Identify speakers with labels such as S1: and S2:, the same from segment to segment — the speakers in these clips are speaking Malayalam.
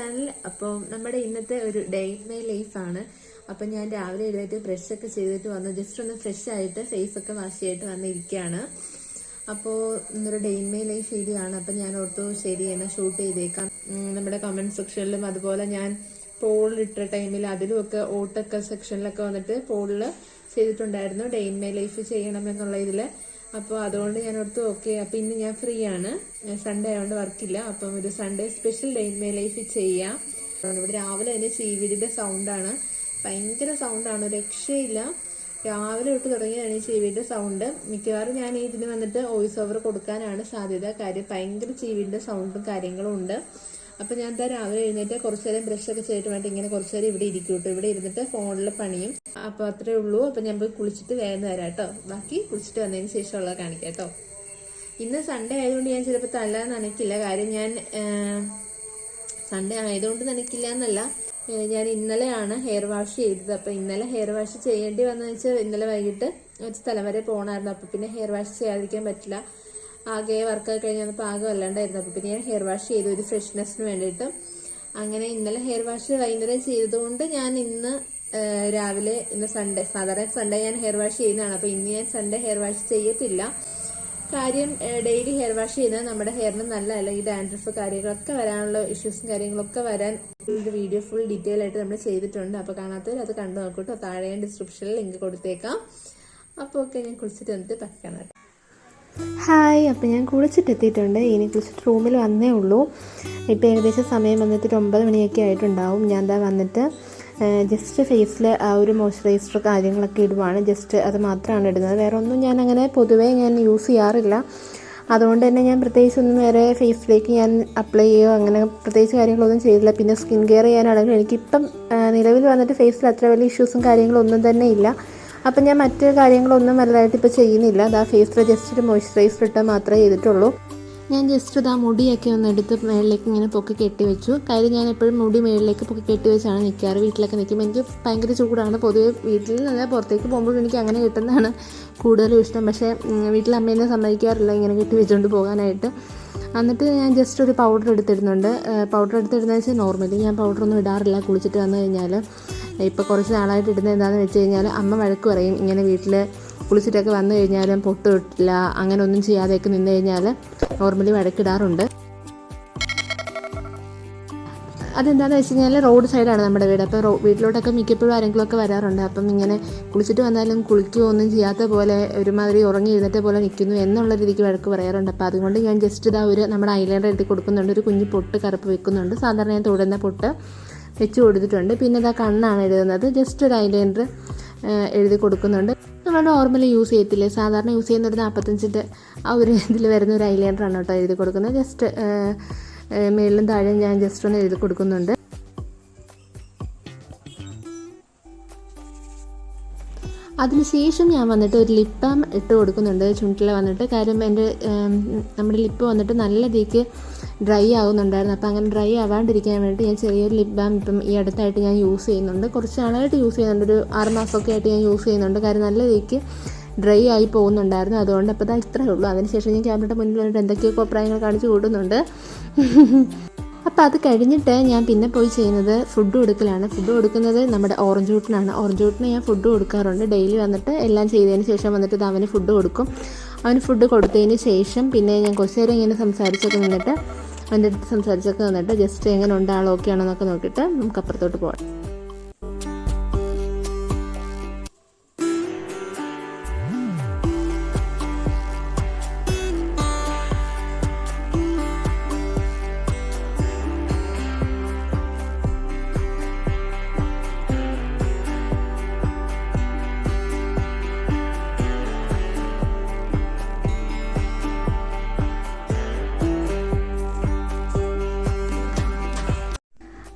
S1: ചാനൽ. അപ്പോൾ നമ്മുടെ ഇന്നത്തെ ഒരു ഡേ ഇൻ മൈ ലൈഫാണ്. അപ്പം ഞാൻ രാവിലെ എഴുന്നേറ്റ് ബ്രഷൊക്കെ ചെയ്തിട്ട് വന്ന് ജസ്റ്റ് ഒന്ന് ഫ്രഷ് ആയിട്ട് ഫേസൊക്കെ വാഷ് ചെയ്തിട്ട് വന്നിരിക്കുകയാണ്. അപ്പോൾ ഇന്നൊരു day in my life video ആണ്. അപ്പം ഞാൻ ഓർത്തു ശരി എന്നാൽ ഷൂട്ട് ചെയ്തേക്കാം. നമ്മുടെ കമന്റ് സെക്ഷനിലും അതുപോലെ ഞാൻ പോളിട്ട ടൈമിൽ അതിലുമൊക്കെ ഓട്ടൊക്കെ സെക്ഷനിലൊക്കെ വന്നിട്ട് പോളിൽ ചെയ്തിട്ടുണ്ടായിരുന്നു ഡേ ഇൻ മൈ ലൈഫ് ചെയ്യണമെന്നുള്ള ഇതിൽ. അപ്പോൾ അതുകൊണ്ട് ഞാൻ ഓർത്തു ഓക്കെ, അപ്പം ഇന്ന് ഞാൻ ഫ്രീ ആണ്, സൺഡേ ആയതുകൊണ്ട് വർക്കില്ല. അപ്പം ഒരു Sunday special day in my life ചെയ്യാം. ഇവിടെ രാവിലെ തന്നെ ചീവിടിയുടെ സൗണ്ടാണ്, ഭയങ്കര സൗണ്ടാണ്, രക്ഷയില്ല. രാവിലെ തൊട്ട് തുടങ്ങിയാണ് ഈ ചീവിയുടെ സൗണ്ട്. മിക്കവാറും ഞാൻ ഇതിന് വന്നിട്ട് വോയിസ് ഓവർ കൊടുക്കാനാണ് സാധ്യത. കാര്യം ഭയങ്കര ചീവിയുടെ സൗണ്ടും കാര്യങ്ങളും ഉണ്ട്. അപ്പം ഞാൻ എന്താ രാവിലെ എഴുന്നേറ്റ് കുറച്ചു നേരം ബ്രഷൊക്കെ ചെയ്തിട്ട് വേണ്ടി ഇങ്ങനെ കുറച്ചു നേരം ഇവിടെ ഇരിക്കും കേട്ടോ. ഇവിടെ ഇരുന്നിട്ട് ഫോണിൽ പണിയും. അപ്പോൾ അത്രേ ഉള്ളൂ. അപ്പം ഞാൻ പോയി കുളിച്ചിട്ട് വേഗം തരാം കേട്ടോ. ബാക്കി കുളിച്ചിട്ട് വന്നതിന് ശേഷമുള്ളത് കാണിക്കാം കേട്ടോ. ഇന്ന് സൺഡേ ആയതുകൊണ്ട് ഞാൻ ചിലപ്പോൾ തല നനയ്ക്കില്ല. കാര്യം ഞാൻ സൺഡേ ആയതുകൊണ്ട് നനയ്ക്കില്ല എന്നല്ല, ഞാൻ ഇന്നലെയാണ് ഹെയർ വാഷ് ചെയ്തത്. അപ്പം ഇന്നലെ ഹെയർ വാഷ് ചെയ്യേണ്ടി വന്നതെന്ന് വെച്ചാൽ ഇന്നലെ വൈകിട്ട് ഒരു സ്ഥലം വരെ പോകണമായിരുന്നു. അപ്പം പിന്നെ ഹെയർ വാഷ് ചെയ്യാതിരിക്കാൻ പറ്റില്ല. ആകെ വർക്കൊക്കെ കഴിഞ്ഞ് വന്നപ്പോൾ ആകെ വല്ലാണ്ടായിരുന്നു. അപ്പം പിന്നെ ഞാൻ ഹെയർ വാഷ് ചെയ്തു ഒരു ഫ്രഷ്നെസ്സിന് വേണ്ടിയിട്ട്. അങ്ങനെ ഇന്നലെ ഹെയർ വാഷ് വൈകുന്നേരം ചെയ്തതുകൊണ്ട് ഞാൻ ഇന്ന് രാവിലെ, ഇന്ന് സൺഡേ, സാധാരണ സൺഡേ ഞാൻ ഹെയർ വാഷ് ചെയ്യുന്നതാണ്. അപ്പം ഇന്ന് ഞാൻ സൺഡേ ഹെയർ വാഷ് ചെയ്യത്തില്ല. കാര്യം ഡെയിലി ഹെയർ വാഷ് ചെയ്യുന്നത് നമ്മുടെ ഹെയറിന് നല്ലതല്ല. ഈ ഡാൻഡ്രഫ് കാര്യങ്ങളൊക്കെ വരാനുള്ള ഇഷ്യൂസും കാര്യങ്ങളൊക്കെ വരാൻ ഒരു വീഡിയോ ഫുൾ ഡീറ്റെയിൽ ആയിട്ട് നമ്മൾ ചെയ്തിട്ടുണ്ട്. അപ്പോൾ കാണാത്തവർ അത് കണ്ടു നോക്കട്ടോ. താഴെ ഞാൻ ഡിസ്ക്രിപ്ഷനിൽ ലിങ്ക് കൊടുത്തേക്കാം. അപ്പോൾ ഓക്കെ, ഞാൻ കുളിച്ചിട്ട് വന്നിട്ട് പക്കണം.
S2: ഹായ്, അപ്പോൾ ഞാൻ കുളിച്ചിട്ടെത്തിയിട്ടുണ്ട്. ഇനി കുളിച്ചിട്ട് റൂമിൽ വന്നേ ഉള്ളൂ. ഇപ്പോൾ ഏകദേശം സമയം വന്നിട്ട് 9 മണിയൊക്കെ ആയിട്ടുണ്ടാവും. ഞാൻ എന്താ വന്നിട്ട് ജസ്റ്റ് ഫേസിൽ ആ ഒരു മോയ്സ്ചറൈസർ കാര്യങ്ങളൊക്കെ ഇടുവാണ്. ജസ്റ്റ് അത് മാത്രമാണ് ഇടുന്നത്. വേറെ ഒന്നും ഞാൻ അങ്ങനെ പൊതുവേ ഞാൻ യൂസ് ചെയ്യാറില്ല. അതുകൊണ്ട് തന്നെ ഞാൻ പ്രത്യേകിച്ചൊന്നും വേറെ ഫേസിലേക്ക് ഞാൻ അപ്ലൈ ചെയ്യുകയോ അങ്ങനെ പ്രത്യേകിച്ച് കാര്യങ്ങളൊന്നും ചെയ്തില്ല. പിന്നെ സ്കിൻ കെയർ ചെയ്യാനാണെങ്കിലും എനിക്കിപ്പം നിലവിൽ വന്നിട്ട് ഫേസിൽ അത്ര വലിയ ഇഷ്യൂസും കാര്യങ്ങളൊന്നും തന്നെ ഇല്ല. അപ്പം ഞാൻ മറ്റ് കാര്യങ്ങളൊന്നും വലുതായിട്ട് ഇപ്പോൾ ചെയ്യുന്നില്ല. അത് ആ ഫേസിൽ ജസ്റ്റ് ഒരു മോയ്സ്ചറൈസർ ഇട്ടാൽ മാത്രമേ ചെയ്തിട്ടുള്ളൂ. ഞാൻ ജസ്റ്റ് ആ മുടിയൊക്കെ ഒന്ന് എടുത്ത് മേളിലേക്ക് ഇങ്ങനെ പൊക്കി കെട്ടി വെച്ചു. കാര്യം ഞാൻ എപ്പോഴും മുടി മേളിലേക്ക് പൊക്കി കെട്ടി വെച്ചാണ് നിൽക്കാറ്. വീട്ടിലൊക്കെ നിൽക്കുമ്പോൾ എനിക്ക് ഭയങ്കര ചൂടാണ്. പൊതുവെ വീട്ടിൽ നിന്ന് പുറത്തേക്ക് പോകുമ്പോഴും എനിക്ക് അങ്ങനെ കിട്ടുന്നതാണ് കൂടുതലും ഇഷ്ടം. പക്ഷേ വീട്ടിൽ അമ്മേനെ സമ്മതിക്കാറില്ല ഇങ്ങനെ കെട്ടി വെച്ചുകൊണ്ട് പോകാനായിട്ട്. എന്നിട്ട് ഞാൻ ജസ്റ്റ് ഒരു പൗഡർ എടുത്തിടുന്നുണ്ട്. പൗഡർ എടുത്തിടുന്നത് വെച്ചാൽ നോർമലി ഞാൻ പൗഡറൊന്നും ഇടാറില്ല കുളിച്ചിട്ട് വന്നു കഴിഞ്ഞാൽ. ഇപ്പോൾ കുറച്ച് നാളായിട്ട് ഇടുന്നത് എന്താണെന്ന് വെച്ച് കഴിഞ്ഞാൽ അമ്മ വഴക്ക് പറയും. ഇങ്ങനെ വീട്ടിൽ കുളിച്ചിട്ടൊക്കെ വന്നു കഴിഞ്ഞാലും പൊട്ട് ഇട്ടില്ല അങ്ങനെ ഒന്നും ചെയ്യാതെയൊക്കെ നിന്ന് കഴിഞ്ഞാൽ നോർമലി വഴക്കിടാറുണ്ട്. അതെന്താണെന്ന് വെച്ച് കഴിഞ്ഞാൽ റോഡ് സൈഡാണ് നമ്മുടെ വീട്. അപ്പോൾ വീട്ടിലോട്ടൊക്കെ മിക്കപ്പോഴും ആരെങ്കിലുമൊക്കെ വരാറുണ്ട്. അപ്പം ഇങ്ങനെ കുളിച്ചിട്ട് വന്നാലും കുളിക്കുകയോ ഒന്നും ചെയ്യാത്ത പോലെ ഒരുമാതിരി ഉറങ്ങി എഴുന്നേറ്റ പോലെ നിൽക്കുന്നു എന്നുള്ള രീതിക്ക് വഴക്ക് പറയാറുണ്ട്. അപ്പോൾ അതുകൊണ്ട് ഞാൻ ജസ്റ്റ് ഇതാ ഒരു നമ്മുടെ ഐലൈനർ എഴുതി കൊടുക്കുന്നുണ്ട്. ഒരു കുഞ്ഞു പൊട്ട് കറുപ്പ് വെക്കുന്നുണ്ട്. സാധാരണ ഞാൻ തൊടുന്ന പൊട്ട് വെച്ച് കൊടുത്തിട്ടുണ്ട്. പിന്നെ ഇതാ കണ്ണാണ് എഴുതുന്നത്. ജസ്റ്റ് ഒരു ഐലൈനർ എഴുതി കൊടുക്കുന്നുണ്ട്. നമ്മൾ നോർമലി യൂസ് ചെയ്യത്തില്ലേ, സാധാരണ യൂസ് ചെയ്യുന്ന ഒരു 45 ആ ഒരു ഇതിൽ വരുന്ന ഒരു ഐലൈനറാണ് കേട്ടോ എഴുതി കൊടുക്കുന്നത്. ജസ്റ്റ് മേളിലും താഴെയും ഞാൻ ജസ്റ്റ് ഒന്ന് എഴുതി കൊടുക്കുന്നുണ്ട്. അതിനുശേഷം ഞാൻ വന്നിട്ട് ഒരു ലിപ് ബാം ഇട്ട് കൊടുക്കുന്നുണ്ട് ചുണ്ടിൽ വന്നിട്ട്. കാര്യം എൻ്റെ നമ്മുടെ ലിപ്പ് വന്നിട്ട് നല്ല രീതിക്ക് ഡ്രൈ ആകുന്നുണ്ടായിരുന്നു. അപ്പോൾ അങ്ങനെ ഡ്രൈ ആവാണ്ടിരിക്കാൻ വേണ്ടിയിട്ട് ഞാൻ ചെറിയൊരു ലിപ് ബാം ഇപ്പം ഈ അടുത്തായിട്ട് ഞാൻ യൂസ് ചെയ്യുന്നുണ്ട്. കുറച്ച് നാളായിട്ട് യൂസ് ചെയ്യുന്നുണ്ട്, ഒരു 6 മാസമൊക്കെ ആയിട്ട് ഞാൻ യൂസ് ചെയ്യുന്നുണ്ട്. കാര്യം നല്ല രീതിക്ക് ഡ്രൈ ആയി പോകുന്നുണ്ടായിരുന്നു. അതുകൊണ്ട് അപ്പോൾ ഇതാ ഇത്രയേ ഉള്ളൂ. അതിനുശേഷം ഞാൻ ക്യാമറയുടെ മുന്നിൽ വന്നിട്ട് എന്തൊക്കെയോ അഭിപ്രായങ്ങൾ കാണിച്ചു കൂട്ടുന്നുണ്ട്. അപ്പോൾ അത് കഴിഞ്ഞിട്ട് ഞാൻ പിന്നെ പോയി ചെയ്യുന്നത് ഫുഡ് കൊടുക്കലാണ്. ഫുഡ് കൊടുക്കുന്നത് നമ്മുടെ ഓറഞ്ച് ഊട്ടിനാണ്. ഓറഞ്ച് ഊട്ടിന് ഞാൻ ഫുഡ് കൊടുക്കാറുണ്ട്. ഡെയിലി വന്നിട്ട് എല്ലാം ചെയ്തതിന് ശേഷം വന്നിട്ട് ഇത് അവന് ഫുഡ് കൊടുക്കും. അവന് ഫുഡ് കൊടുത്തതിന് ശേഷം പിന്നെ ഞാൻ കുറച്ച് നേരം ഇങ്ങനെ സംസാരിച്ചൊക്കെ നിന്നിട്ട് അവൻ്റെ അടുത്ത് സംസാരിച്ചൊക്കെ നിന്നിട്ട് ജസ്റ്റ് എങ്ങനെ ഉണ്ട് ആൾ ഓക്കെ ആണോ എന്നൊക്കെ നോക്കിയിട്ട് നമുക്ക് അപ്പുറത്തോട്ട് പോകാം.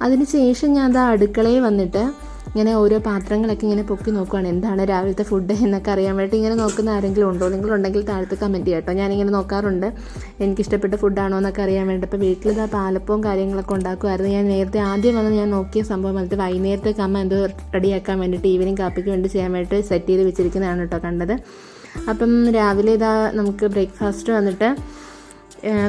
S2: അതിനുശേഷം ഞാൻ അത് അടുക്കളയിൽ വന്നിട്ട് ഇങ്ങനെ ഓരോ പാത്രങ്ങളൊക്കെ ഇങ്ങനെ പൊക്കി നോക്കുവാണ് എന്താണ് രാവിലത്തെ ഫുഡ് എന്നൊക്കെ അറിയാൻ വേണ്ടി. ഇങ്ങനെ നോക്കുന്ന ആരെങ്കിലും ഉണ്ടോ? നിങ്ങളുണ്ടെങ്കിൽ താഴത്ത് കമൻറ്റ് ചെയ്യാം കേട്ടോ. ഞാനിങ്ങനെ നോക്കാറുണ്ട് എനിക്കിഷ്ടപ്പെട്ട ഫുഡാണോ എന്നൊക്കെ അറിയാൻ വേണ്ടി. അപ്പോൾ വീട്ടിലിതാ പാലപ്പവും കാര്യങ്ങളൊക്കെ ഉണ്ടാക്കുമായിരുന്നു. ഞാൻ നേരത്തെ ആദ്യം വന്ന് ഞാൻ നോക്കിയ സംഭവം വന്നിട്ട് വൈകുന്നേരത്തേക്ക് അമ്മ എന്തോ റെഡിയാക്കാൻ വേണ്ടിയിട്ട് ഈവനിങ് കാപ്പിക്ക് വേണ്ടി ചെയ്യാൻ വേണ്ടിയിട്ട് സെറ്റ് ചെയ്ത് വെച്ചിരിക്കുന്നതാണ് കേട്ടോ കണ്ടത്. അപ്പം രാവിലെ ഇതാ നമുക്ക് ബ്രേക്ക്ഫാസ്റ്റ് വന്നിട്ട്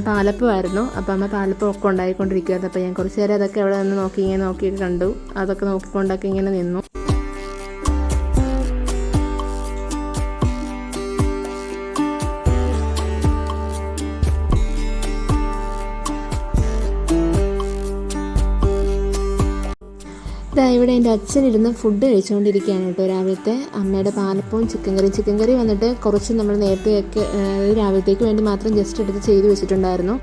S2: പാലപ്പമായിരുന്നു. അപ്പോൾ അമ്മ പാലപ്പം ഒക്കെ ഉണ്ടായിക്കൊണ്ടിരിക്കുമായിരുന്നു. അപ്പോൾ ഞാൻ കുറച്ച് നേരം അതൊക്കെ അവിടെ നിന്ന് നോക്കിയിട്ട് കണ്ടു. അതൊക്കെ നോക്കിക്കൊണ്ടൊക്കെ ഇങ്ങനെ നിന്നു. ഇവിടെ എൻ്റെ അച്ഛനിരുന്ന് ഫുഡ് കഴിച്ചുകൊണ്ടിരിക്കുകയാണ് കേട്ടോ. രാവിലത്തെ അമ്മയുടെ പാലപ്പവും ചിക്കൻ കറി വന്നിട്ട് കുറച്ച് നമ്മൾ നേരത്തെയൊക്കെ രാവിലത്തേക്ക് വേണ്ടി മാത്രം ജസ്റ്റ് എടുത്ത് ചെയ്ത് വെച്ചിട്ടുണ്ടായിരുന്നു.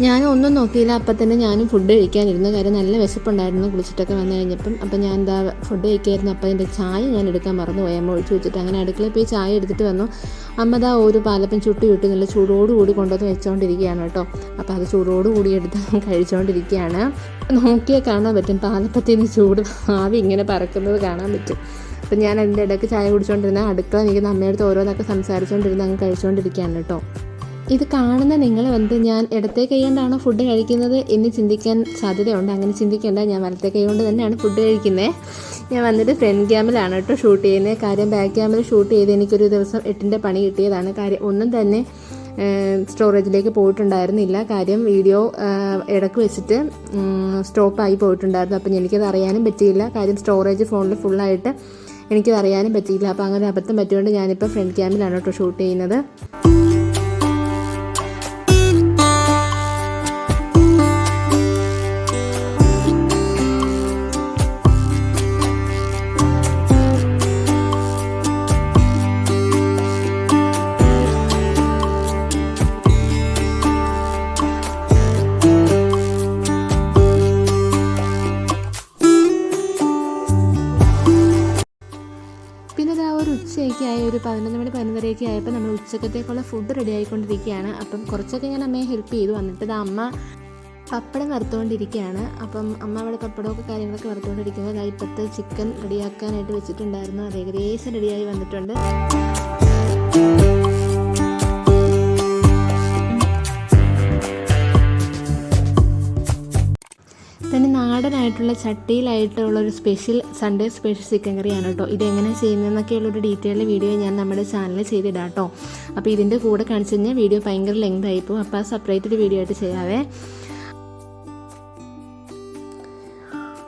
S2: ഞാനും ഒന്നും നോക്കിയില്ല, അപ്പം തന്നെ ഞാനും ഫുഡ് കഴിക്കാനിരുന്നു. കാര്യം നല്ല വിശപ്പുണ്ടായിരുന്നു കുളിച്ചിട്ടൊക്കെ വന്നു കഴിഞ്ഞപ്പം. അപ്പം ഞാൻ എന്താ ഫുഡ് കഴിക്കായിരുന്നു. അപ്പം അതിൻ്റെ ചായ ഞാൻ എടുക്കാൻ മറന്നുപോയി. അമ്മ ഒഴിച്ച് വെച്ചിട്ട് അങ്ങനെ അടുക്കളയിൽ പോയി ചായ എടുത്തിട്ട് വന്നു. അമ്മ ദാ ഒരു പാലപ്പം ചുട്ടി നല്ല ചൂടോടുകൂടി കൊണ്ടുവന്ന് വെച്ചുകൊണ്ടിരിക്കുകയാണ് കേട്ടോ. അപ്പോൾ അത് ചൂടോടുകൂടി എടുത്ത് കഴിച്ചുകൊണ്ടിരിക്കുകയാണ്. നോക്കിയാൽ കാണാൻ പറ്റും പാലപ്പത്തിന് ചൂട് ആവി ഇങ്ങനെ പറക്കുന്നത് കാണാൻ പറ്റും. അപ്പം ഞാൻ അതിൻ്റെ ഇടയ്ക്ക് ചായ കുടിച്ചുകൊണ്ടിരുന്ന അടുക്കള നിൽക്കുന്ന അമ്മയടുത്ത് ഓരോന്നൊക്കെ സംസാരിച്ചുകൊണ്ടിരുന്ന് അങ്ങ് കഴിച്ചുകൊണ്ടിരിക്കുകയാണ് കേട്ടോ. ഇത് കാണുന്ന നിങ്ങൾ ഞാൻ ഇടത്തെ കൈ കൊണ്ടാണോ ഫുഡ് കഴിക്കുന്നത് എന്ന് ചിന്തിക്കാൻ സാധ്യതയുണ്ട്. അങ്ങനെ ചിന്തിക്കേണ്ട, ഞാൻ വലത്തെ കൈ കൊണ്ട് തന്നെയാണ് ഫുഡ് കഴിക്കുന്നത്. ഞാൻ വന്നിട്ട് ഫ്രണ്ട് ക്യാമിലാണ് കേട്ടോ ഷൂട്ട് ചെയ്യുന്നത്. കാര്യം ബാക്ക് ക്യാമിൽ ഷൂട്ട് ചെയ്ത് എനിക്കൊരു ദിവസം 8ൻ്റെ പണി കിട്ടിയതാണ്. കാര്യം ഒന്നും തന്നെ സ്റ്റോറേജിലേക്ക് പോയിട്ടുണ്ടായിരുന്നില്ല. കാര്യം വീഡിയോ ഇടയ്ക്ക് വെച്ചിട്ട് സ്റ്റോപ്പായി പോയിട്ടുണ്ടായിരുന്നു. അപ്പം എനിക്കത് അറിയാനും പറ്റിയില്ല. കാര്യം സ്റ്റോറേജ് ഫോണിൽ ഫുള്ളായിട്ട് എനിക്കത് അറിയാനും പറ്റിയില്ല. അപ്പോൾ അങ്ങനെ അബദ്ധം പറ്റിയോണ്ട് ഞാനിപ്പോൾ ഫ്രണ്ട് ക്യാമിലാണ് കേട്ടോ ഷൂട്ട് ചെയ്യുന്നത്. ഉച്ചയൊക്കെ ആയി, ഒരു 11 മണി 11:30 ആയപ്പോൾ നമ്മൾ ഉച്ചക്കത്തേക്കുള്ള ഫുഡ് റെഡി ആയിക്കൊണ്ടിരിക്കുകയാണ്. അപ്പം കുറച്ചൊക്കെ ഞാൻ അമ്മയെ ഹെൽപ്പ് ചെയ്തു. വന്നിട്ട് അമ്മ പപ്പടം വറുത്തുകൊണ്ടിരിക്കുകയാണ്. അപ്പം അമ്മ അവിടെ പപ്പടമൊക്കെ കാര്യങ്ങളൊക്കെ വറുത്തുകൊണ്ടിരിക്കുന്നത് ഇപ്പോഴത്തെ ചിക്കൻ റെഡിയാക്കാനായിട്ട് വെച്ചിട്ടുണ്ടായിരുന്നു. അത് ഏകദേശം റെഡിയായി വന്നിട്ടുണ്ട്. പിന്നെ നാടനായിട്ടുള്ള ചട്ടിയിലായിട്ടുള്ളൊരു സൺഡേ സ്പെഷ്യൽ ചിക്കൻ കറിയാണ് കേട്ടോ. ഇതെങ്ങനെ ചെയ്യുന്നതെന്നൊക്കെയുള്ളൊരു ഡീറ്റെയിൽ വീഡിയോ ഞാൻ നമ്മുടെ ചാനലിൽ ചെയ്തിടാം കേട്ടോ. അപ്പോൾ ഇതിൻ്റെ കൂടെ കാണിച്ചു കഴിഞ്ഞാൽ വീഡിയോ ഭയങ്കര ലെങ്ത് ആയിപ്പോവും. അപ്പോൾ അത് സെപ്പറേറ്റ് ഒരു വീഡിയോ ആയിട്ട് ചെയ്യാവേ.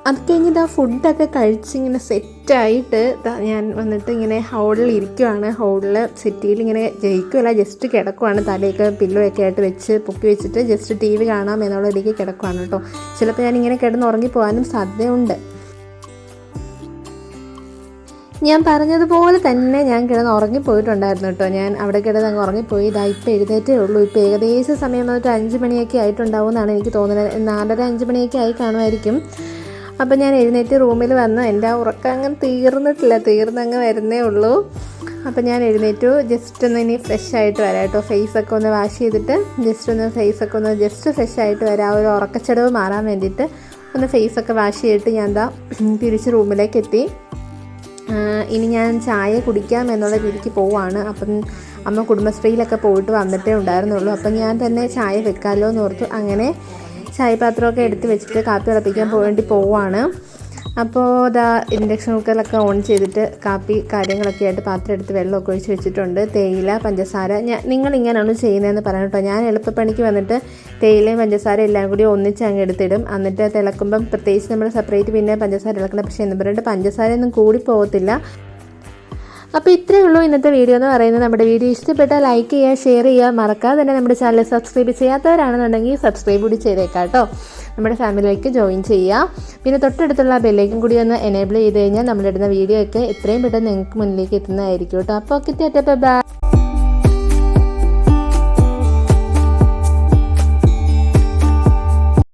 S2: അത് കഴിഞ്ഞിട്ട് ആ ഫുഡൊക്കെ കഴിച്ചിങ്ങനെ സെറ്റായിട്ട് ഞാൻ വന്നിട്ട് ഇങ്ങനെ ഹോളിൽ ഇരിക്കുവാണ്. ഹോളിൽ സെറ്റിയിൽ ഇങ്ങനെ ജയിക്കുമല്ല, ജസ്റ്റ് കിടക്കുവാണ്. തലയൊക്കെ പില്ലോയൊക്കെ ആയിട്ട് വെച്ച് പൊക്കി വെച്ചിട്ട് ജസ്റ്റ് TV കാണാം എന്നുള്ള രീതിക്ക് കിടക്കുവാണ് കേട്ടോ. ചിലപ്പോൾ ഞാനിങ്ങനെ കിടന്ന് ഉറങ്ങിപ്പോകാനും സാധ്യതയുണ്ട്. ഞാൻ പറഞ്ഞതുപോലെ തന്നെ ഞാൻ കിടന്ന് ഉറങ്ങിപ്പോയിട്ടുണ്ടായിരുന്നു കേട്ടോ. ഞാൻ അവിടെ കിടന്ന് അങ്ങ് ഉറങ്ങിപ്പോയി. ഇപ്പോൾ എഴുന്നേറ്റേ ഉള്ളൂ. ഇപ്പോൾ ഏകദേശം സമയം വന്നിട്ട് 5 മണിയൊക്കെ ആയിട്ടുണ്ടാവും എന്നാണ് എനിക്ക് തോന്നുന്നത്. 4:30-5 മണിയൊക്കെ ആയി കാണുമായിരിക്കും. അപ്പം ഞാൻ എഴുന്നേറ്റ് റൂമിൽ വന്ന് എൻ്റെ ആ ഉറക്കം അങ്ങനെ തീർന്നങ്ങ് വരുന്നേ ഉള്ളൂ. അപ്പം ഞാൻ എഴുന്നേറ്റു. ജസ്റ്റ് ഒന്ന് ഇനി ഫ്രഷ് ആയിട്ട് വരാം കേട്ടോ. ഫേസൊക്കെ ഒന്ന് വാഷ് ചെയ്തിട്ട് ഫേസൊക്കെ ഒന്ന് ഫ്രഷ് ആയിട്ട് വരാം. ഒരു ഉറക്കച്ചടവ് മാറാൻ വേണ്ടിയിട്ട് ഒന്ന് ഫേസൊക്കെ വാഷ് ചെയ്തിട്ട് ഞാൻ തിരിച്ച് റൂമിലേക്ക് എത്തി. ഇനി ഞാൻ ചായ കുടിക്കാം എന്നുള്ള രീതിക്ക് പോവാണ്. അപ്പം അമ്മ കുടുംബശ്രീയിലൊക്കെ പോയിട്ട് വന്നിട്ടേ ഉണ്ടായിരുന്നുള്ളൂ. അപ്പം ഞാൻ തന്നെ ചായ വെക്കാമല്ലോ എന്ന് ഓർത്തു. അങ്ങനെ ചായപാത്രമൊക്കെ എടുത്ത് വെച്ചിട്ട് കാപ്പി തിളപ്പിക്കാൻ വേണ്ടി പോവാണ്. അപ്പോൾ ഇൻഡക്ഷൻ കുക്കറിലൊക്കെ ഓൺ ചെയ്തിട്ട് കാപ്പി കാര്യങ്ങളൊക്കെ ആയിട്ട് പാത്രം എടുത്ത് വെള്ളമൊക്കെ ഒഴിച്ച് വെച്ചിട്ടുണ്ട്. തേയില, പഞ്ചസാര, നിങ്ങളിങ്ങനെയാണ് ചെയ്യുന്നതെന്ന് പറയാം കേട്ടോ. ഞാൻ എളുപ്പപ്പണിക്ക് വന്നിട്ട് തേയിലയും പഞ്ചസാര എല്ലാം കൂടി ഒന്നിച്ച് അങ്ങ് എടുത്തിടും. എന്നിട്ട് തിളക്കുമ്പം പ്രത്യേകിച്ച് നമ്മൾ സെപ്പറേറ്റ് പിന്നെ പഞ്ചസാര ഇളക്കണം. പക്ഷേ എന്ന് പറഞ്ഞിട്ട് പഞ്ചസാരയൊന്നും കൂടി പോകത്തില്ല. അപ്പോൾ ഇത്രയേ ഉള്ളൂ ഇന്നത്തെ വീഡിയോ എന്ന് പറയുന്നത്. നമ്മുടെ വീഡിയോ ഇഷ്ടപ്പെട്ടാൽ ലൈക്ക് ചെയ്യുക, ഷെയർ ചെയ്യുക, മറക്കാതെ തന്നെ നമ്മുടെ ചാനൽ സബ്സ്ക്രൈബ് ചെയ്യാത്തവരാണെന്നുണ്ടെങ്കിൽ സബ്സ്ക്രൈബ് കൂടി ചെയ്തേക്കാം കേട്ടോ. നമ്മുടെ ഫാമിലിയിലേക്ക് ജോയിൻ ചെയ്യുക. പിന്നെ തൊട്ടടുത്തുള്ള ബെല്ലേക്കും കൂടി ഒന്ന് എനേബിൾ ചെയ്ത് കഴിഞ്ഞാൽ നമ്മളിടുന്ന വീഡിയോ ഒക്കെ എത്രയും പെട്ടെന്ന് നിങ്ങൾക്ക് മുന്നിലേക്ക് എത്തുന്നതായിരിക്കും കേട്ടോ. അപ്പോൾ ഓക്കെ, ബൈ.